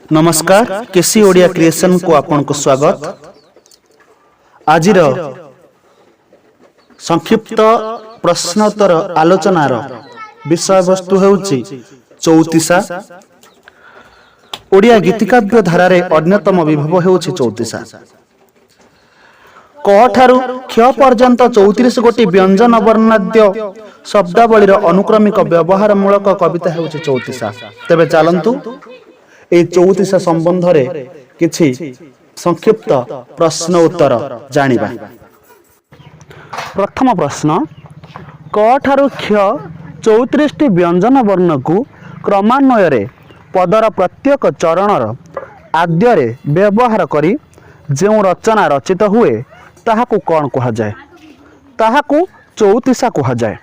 नमस्कार केसी ओडिया क्रिएशन को आपन को स्वागत। आज संक्षिप्त प्रश्नोत्तर आलोचनार विषय वस्तु हेउची चौतीसा। ओडिया गीतिकाव्य धारा रे अन्यतम विभव हेउची चौतीसा। क ठारू क्ष पर्यंत 34 गोटी व्यंजन वर्णाद्य शब्दावलीर अनुक्रमिक व्यवहार मूलक कविता हेउची चौतीसा। तेबे चलंतु ए चौतीसा संबंध रे किछि संक्षिप्त प्रश्न उत्तर जानिबा। प्रथम प्रश्न, क ठारू क्ष 34 व्यंजन वर्ण को क्रमान्वय रे पदर प्रत्येक चरणर आद्य रे व्यवहार करी जो रचना रचित हुए ताहाकू कौन कहा जाए? ताहाकू चौतीसा कहा जाए।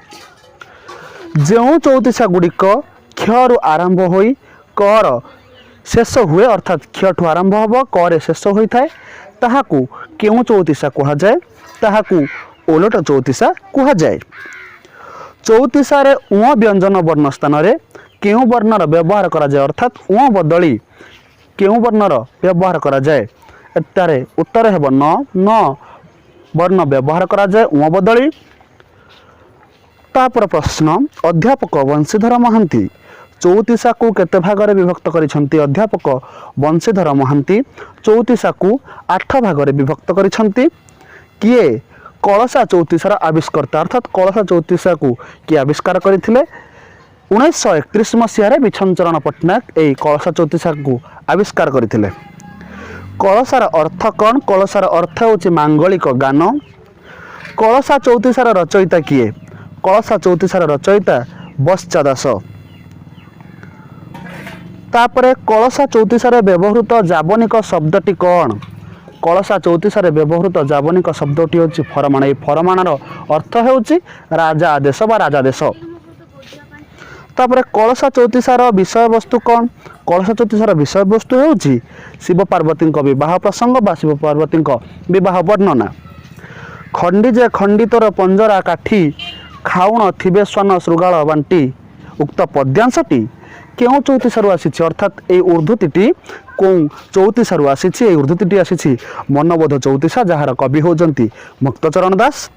जो चौतीसा गुड़िक क्ष रु आरंभ होई कर शेष हुए अर्थात क्ष ठू आरंभ हब करे शेष होई थाए ताहाकू केउ चौतीसा कहा जाए? ताहाकू ओलट चौतीसा कहा जाए। चौतीसा रे उ व्यंजन वर्ण स्थान रे केउ वर्णर व्यवहार करा जाए अर्थात उ बदली केउ वर्णर व्यवहार करा जाए? एतारे उत्तर हेब न वर्ण व्यवहार करा जाए उ बदली। तापर प्रश्न, अध्यापक वंशीधर महांती चौतीसा को केते भागरे विभक्त करिसंती? अध्यापक वंशीधर महांती चौतीसा को 8 भागरे विभक्त करिसंती। किए कलसा चौतीसार आविष्कर्ता अर्थात कलसा चौतीसा को किए आविष्कार करथिले? 1931 मसीह रे बिछनचरण पट्टनायक ए कलसा चौतीसा को आविष्कार करथिले। कलसार अर्थ कौन? कलसार अर्थ होची मांगलिक गान। कलसा चौतीसार रचयिता किए? कलसा चौतीसार रचयिता बच्चा दास। तापरे कलसा चौतीसार व्यवहृत जाबनिक शब्दटी कौन? कलसा चौतीसार व्यवहृत जाबनिक शब्दटी होची फरमान। ए फरमानर अर्थ होची राजा आदेश बा राजादेश। तापरे कलसा चौतीसार विषय वस्तु कौन? कलसा चौतीसार विषय वस्तु होची शिव पार्वती विवाह प्रसंग बा शिव पार्वती विवाह वर्णना। खंडी जे खंडितर पंजरा काठी खाउण थिबे स्वान श्रृगाल बांटी उक्त पद्यांशटी केउ चौतीसारु आसीछि अर्थात ए उर्धुतीटी कोउ चौतीसारु आसीछि? ए उर्धुतीटी आसीछि मनबोध चौतीसा जहार कवि होजंती मुक्तचरण दास।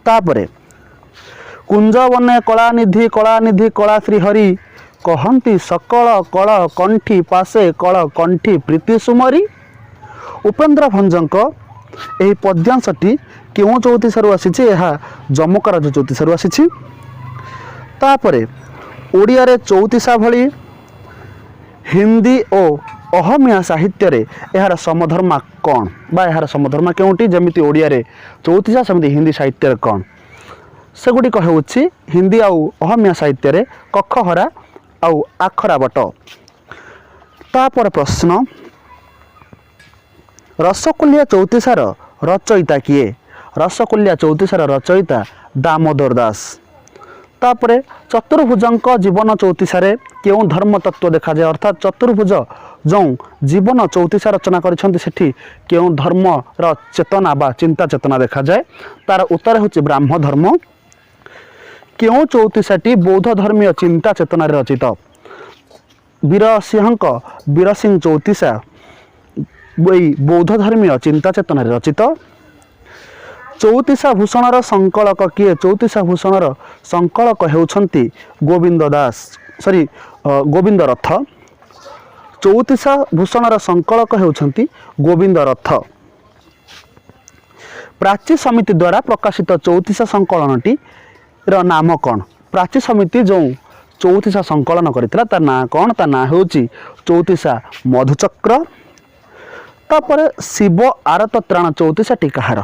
तापरे कुंज बने कलानिधि कला श्रीहरि कहंती सकल कल कंठी पासे कल कंठी प्रीति सुमरी। उपेन्द्र भंजक एही पद्यांशटी केउ चौतीसारु आसीछि? एहा जमकराज चौतीसारु आसीछि। तापरे ओडिया रे चौतीसा भली हिंदी और अहमिया साहित्य रे एहार समधर्मा कौन बा एहार समधर्मा केउटी? जेमिति ओडिया रे चौतीसा सेमिति हिंदी साहित्य रे कौन? सेगुड़ी कहउछि हिंदी आउ अहमिया साहित्य रे कखहरा आउ आखरा बट। तापर प्रश्न, रसकुलिया चौतीसार रचयिता किए? रसकुलिया चौतीसार रचयिता दामोदर दास। तापरे चतुर्भुजंक जीवन चौतीसारे केउ धर्म तत्व देखा जाए अर्थात चतुर्भुज जो जीवन चौतीसा रचना करिसंती सेठी केउ धर्म र चेतना बा चिंता चेतना देखा जाए? तार उत्तर होची ब्राह्म धर्म। केउ चौतीसाटी बौद्ध धर्मीय चिंता चेतना रे रचित? वीरसिंहक वीरसिंह चौतीसा बौद्ध धर्मीय चिंता चेतना रे रचित। चौतीसा भूषणर संकलक किए? चौतीसा भूषणर संकलक हेउछंती गोविंद दास गोविंद रथ। चौतीसा भूषणर संकलक हेउछंती गोविंद रथ। प्राची समिति द्वारा प्रकाशित चौतीसा संकलनटी र नाम कौन? प्राची समिति जो चौतीसा संकलन करथिला तार ना कौन? तार ना हेउची चौतीसा मधुचक्र। तापर शिव आरतत्राण चौतीसाटी कहार?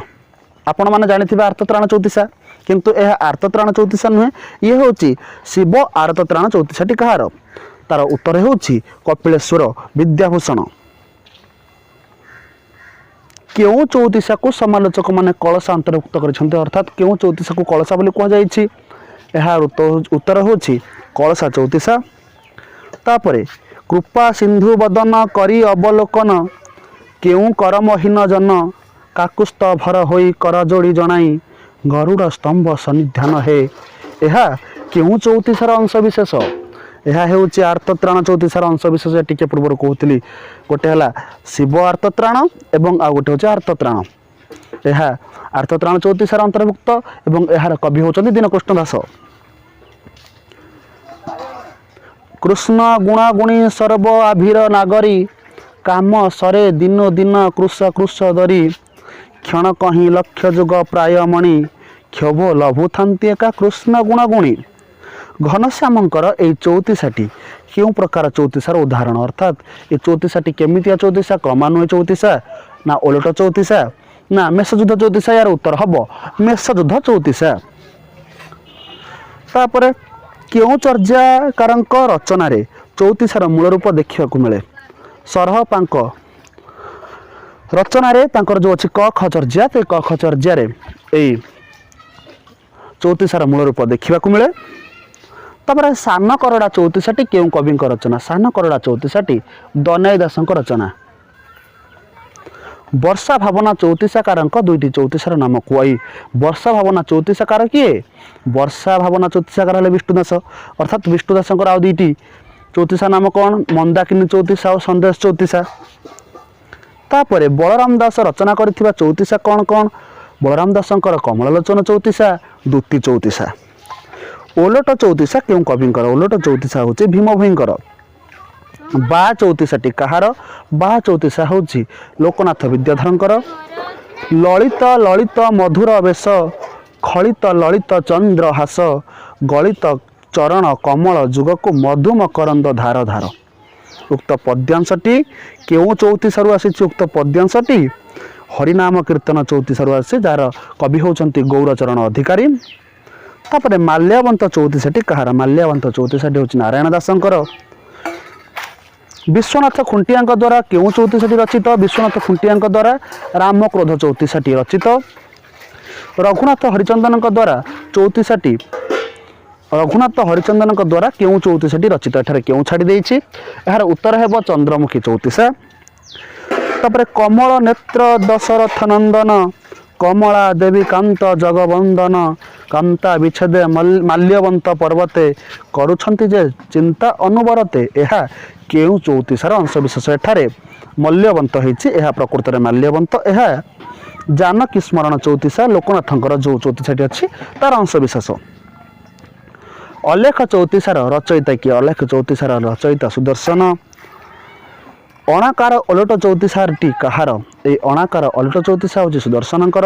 आपण माने जानिथिबे आर्तत्राण चौतीसा, किंतु यह आर्तत्राण चौतीसा नुहे, ये होची शिव आर्तत्राण चौतीसाटी कहार? तार उत्तर होची कपिलेश्वर विद्याभूषण। केउ चौतीसा को समालोचक माने कलसा अंतर्भुक्त करिसंते अर्थात केउ चौतीसा को कलसा बोली कहा जाईछि? एहा उत्तर होची कलसा चौतीसा। तापरे कृपा सिंधु बदन करी अवलोकन केउ करमहीन जन काकुस्थ भर होई कर जोड़ी जनाई गरुड़ स्तंभ सन्निधान हे। यह केउ चौतीसार अंश विशेष? यह ହେଉଛି ଆର୍ତ୍ତତ୍ରାଣ ଚଉତିଶାର ଅଂଶବିଶେଷ ଟିକେ ପୂର୍ବରୁ କହୁଥିଲି ଗୋଟେ ହେଲା ଶିବ ଆର୍ତ୍ତତ୍ରାଣ ଏବଂ ଆଉ ଗୋଟେ ହେଉଛି ଆର୍ତ୍ତତ୍ରାଣ ଏହା ଆର୍ତ୍ତତ୍ରାଣ ଚଉତିଶାର ଅନ୍ତର୍ଭୁକ୍ତ ଏବଂ ଏହାର କବି ହେଉଛନ୍ତି ଦୀନକୃଷ୍ଣ ଦାସ କୃଷ୍ଣ ଗୁଣାଗୁଣୀ ସର୍ବ ଆଭିର ନାଗରୀ କାମ ସରେ ଦିନ ଦିନ କୃଷ କୃଷ ଧରି କ୍ଷଣ କହିଁ ଲକ୍ଷ ଯୁଗ ପ୍ରାୟ ମଣି କ୍ଷୋଭ ଲଭୁଥାନ୍ତି ଏକା କୃଷ୍ଣ ଗୁଣାଗୁଣୀ ଘନଶ୍ୟାମଙ୍କର ଏହି ଚଉତିଶାଟି କେଉଁ ପ୍ରକାର ଚଉତିଶାର ଉଦାହରଣ ଅର୍ଥାତ୍ ଏ ଚଉତିଶାଟି କେମିତିଆ ଚଉତିଶା କ୍ରମାନ୍ୱୟ ଚଉତିଶା ନା ଓଲଟ ଚଉତିଶା ନା ମେଷଯୁଦ୍ଧ ଚଉତିଶା ଏହାର ଉତ୍ତର ହେବ ମେଷଯୁଦ୍ଧ ଚଉତିଶା ତାପରେ କେଉଁ ଚର୍ଯ୍ୟାକାରଙ୍କ ରଚନାରେ ଚଉତିଶାର ମୂଳ ରୂପ ଦେଖିବାକୁ ମିଳେ ସରହପାଙ୍କ ରଚନାରେ ତାଙ୍କର ଯେଉଁ ଅଛି କ ଖ ଚର୍ଯ୍ୟା ସେ କ ଖ ଚର୍ଯ୍ୟାରେ ଏଇ ଚଉତିଶାର ମୂଳ ରୂପ ଦେଖିବାକୁ ମିଳେ ତାପରେ ସାନ କରଡ଼ା ଚଉତିଶାଟି କେଉଁ କବିଙ୍କ ରଚନା ସାନ କରଡ଼ା ଚଉତିଶାଟି ଦନାଇ ଦାସଙ୍କ ରଚନା ବର୍ଷା ଭାବନା ଚଉତିଶାକାରଙ୍କ ଦୁଇଟି ଚଉତିଶାର ନାମ କୁହ ବର୍ଷା ଭାବନା ଚଉତିଶାକାର କିଏ ବର୍ଷା ଭାବନା ଚଉତିଶାକାର ହେଲେ ବିଷ୍ଣୁ ଦାସ ଅର୍ଥାତ୍ ବିଷ୍ଣୁ ଦାସଙ୍କର ଆଉ ଦୁଇଟି ଚଉତିଶା ନାମ କ'ଣ ମନ୍ଦାକିନୀ ଚଉତିଶା ଆଉ ସନ୍ଦେଶ ଚଉତିଶା ତାପରେ ବଳରାମ ଦାସ ରଚନା କରିଥିବା ଚଉତିଶା କ'ଣ କ'ଣ ବଳରାମ ଦାସଙ୍କର କମଳଲୋଚନ ଚଉତିଶା ଦୂତି ଚଉତିଶା ଓଲଟ ଚଉତିଶା କେଉଁ କବିଙ୍କର ଓଲଟ ଚଉତିଶା ହେଉଛି ଭୀମ ଭୋଇଙ୍କର ବା ଚଉତିଶାଟି କାହାର ବା ଚଉତିଶା ହେଉଛି ଲୋକନାଥ ବିଦ୍ୟାଧରଙ୍କର ଲଳିତ ଲଳିତ ମଧୁର ବେଶ ଖଳିତ ଲଳିତ ଚନ୍ଦ୍ର ହାସ ଗଳିତ ଚରଣ କମଳ ଯୁଗକୁ ମଧୁମକରନ୍ଦ ଧାର ଧାର ଉକ୍ତ ପଦ୍ୟାଂଶଟି କେଉଁ ଚଉତିଶାରୁ ଆସିଛି ଉକ୍ତ ପଦ୍ୟାଂଶଟି ହରିନାମ କୀର୍ତ୍ତନ ଚଉତିଶାରୁ ଆସିଛି ଯାହାର କବି ହେଉଛନ୍ତି ଗୌରଚରଣ ଅଧିକାରୀ ତାପରେ ମାଲ୍ୟବନ୍ତ ଚଉତିଶାଟି କାହାର ମାଲ୍ୟବନ୍ତ ଚଉତିଶାଟି ହେଉଛି ନାରାୟଣ ଦାସଙ୍କର ବିଶ୍ୱନାଥ ଖୁଣ୍ଟିଆଙ୍କ ଦ୍ୱାରା କେଉଁ ଚଉତିଶାଟି ରଚିତ ବିଶ୍ୱନାଥ ଖୁଣ୍ଟିଆଙ୍କ ଦ୍ୱାରା ରାମକ୍ରୋଧ ଚଉତିଶାଟି ରଚିତ ରଘୁନାଥ ହରିଚନ୍ଦନଙ୍କ ଦ୍ୱାରା ଚଉତିଶାଟି ରଘୁନାଥ ହରିଚନ୍ଦନଙ୍କ ଦ୍ୱାରା କେଉଁ ଚଉତିଶାଟି ରଚିତ ଏଠାରେ କେଉଁ ଛାଡ଼ି ଦେଇଛି ଏହାର ଉତ୍ତର ହେବ ଚନ୍ଦ୍ରମୁଖୀ ଚଉତିଶା ତାପରେ କମଳ ନେତ୍ର ଦଶରଥ ନନ୍ଦନ କମଳା ଦେବୀ କାନ୍ତ ଜଗବନ୍ଦନ କାନ୍ତା ବିଚ୍ଛେଦେ ମାଲ୍ୟବନ୍ତ ପର୍ବତେ କରୁଛନ୍ତି ଯେ ଚିନ୍ତା ଅନୁବରତେ ଏହା କେଉଁ ଚଉତିଶାର ଅଂଶବିଶେଷ ଏଠାରେ ମଲ୍ୟବନ୍ତ ହେଇଛି ଏହା ପ୍ରକୃତରେ ମାଲ୍ୟବନ୍ତ ଏହା ଜାନକୀ ସ୍ମରଣ ଚଉତିଶା ଲୋକନାଥଙ୍କର ଯେଉଁ ଚଉତିଶାଟି ଅଛି ତାର ଅଂଶବିଶେଷ ଅଲେଖ ଚଉତିଶାର ରଚୟିତା କିଏ ଅଲେଖ ଚଉତିଶାର ରଚୟିତା ସୁଦର୍ଶନ ଅଣାକାର ଓଲଟ ଚଉତିଶାଟି କାହାର ଏହି ଅଣାକାର ଓଲଟ ଚଉତିଶା ହେଉଛି ସୁଦର୍ଶନଙ୍କର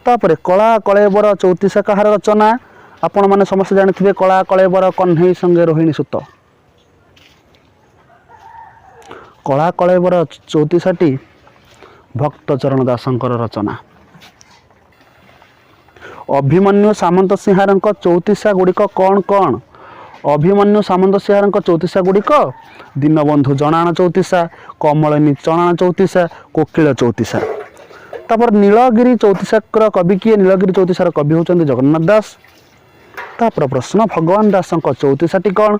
ତାପରେ କଳା କଳେବର ଚଉତିଶା କାହାର ରଚନା ଆପଣମାନେ ସମସ୍ତେ ଜାଣିଥିବେ କଳା କଳେବର କହ୍ନେଇ ସଙ୍ଗେ ରୋହିଣୀ ସୁତ କଳା କଳେବର ଚଉତିଶାଟି ଭକ୍ତଚରଣ ଦାସଙ୍କର ରଚନା ଅଭିମନ୍ୟୁ ସାମନ୍ତ ସିଂହାରଙ୍କ ଚଉତିଶା ଗୁଡ଼ିକ କ'ଣ କ'ଣ ଅଭିମନ୍ୟୁ ସାମନ୍ତ ସିଂହାରଙ୍କ ଚଉତିଶା ଗୁଡ଼ିକ ଦୀନବନ୍ଧୁ ଜଣାଣ ଚଉତିଶା କମଳିନୀ ଚଣାଣ ଚଉତିଶା କୋକିଳ ଚଉତିଶା ତାପରେ ନୀଳଗିରି ଚଉତିଶାର କବି କିଏ ନୀଳଗିରି ଚଉତିଶାର କବି ହେଉଛନ୍ତି ଜଗନ୍ନାଥ ଦାସ ତାପରେ ପ୍ରଶ୍ନ ଭଗବାନ ଦାସଙ୍କ ଚଉତିଶାଟି କ'ଣ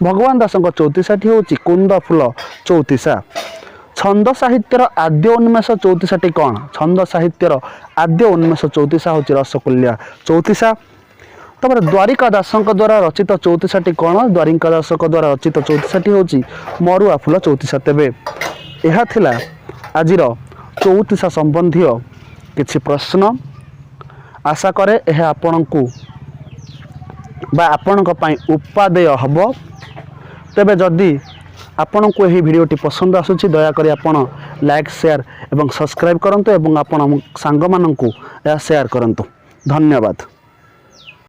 ଭଗବାନ ଦାସଙ୍କ ଚଉତିଶାଟି ହେଉଛି କୁନ୍ଦ ଫୁଲ ଚଉତିଶା ଛନ୍ଦ ସାହିତ୍ୟର ଆଦ୍ୟ ଉନ୍ମେଷ ଚଉତିଶାଟି କ'ଣ ଛନ୍ଦ ସାହିତ୍ୟର ଆଦ୍ୟ ଉନ୍ମେଷ ଚଉତିଶା ହେଉଛି ରସକୁଲ୍ୟା ଚଉତିଶା ତାପରେ ଦ୍ୱାରିକା ଦାସଙ୍କ ଦ୍ୱାରା ରଚିତ ଚଉତିଶାଟି କ'ଣ ଦ୍ୱାରିକା ଦାସଙ୍କ ଦ୍ୱାରା ରଚିତ ଚଉତିଶାଟି ହେଉଛି ମରୁଆ ଫୁଲ ଚଉତିଶା ତେବେ ଏହା ଥିଲା ଆଜିର ଚଉତିଶା ସମ୍ବନ୍ଧୀୟ କିଛି ପ୍ରଶ୍ନ ଆଶା କରେ ଏହା ଆପଣଙ୍କୁ ବା ଆପଣଙ୍କ ପାଇଁ ଉପାଦେୟ ହେବ ତେବେ ଯଦି ଆପଣଙ୍କୁ ଏହି ଭିଡ଼ିଓଟି ପସନ୍ଦ ଆସୁଛି ଦୟାକରି ଆପଣ ଲାଇକ୍ ସେୟାର ଏବଂ ସବସ୍କ୍ରାଇବ୍ କରନ୍ତୁ ଏବଂ ଆପଣ ସାଙ୍ଗମାନଙ୍କୁ ଏହା ସେୟାର କରନ୍ତୁ ଧନ୍ୟବାଦ।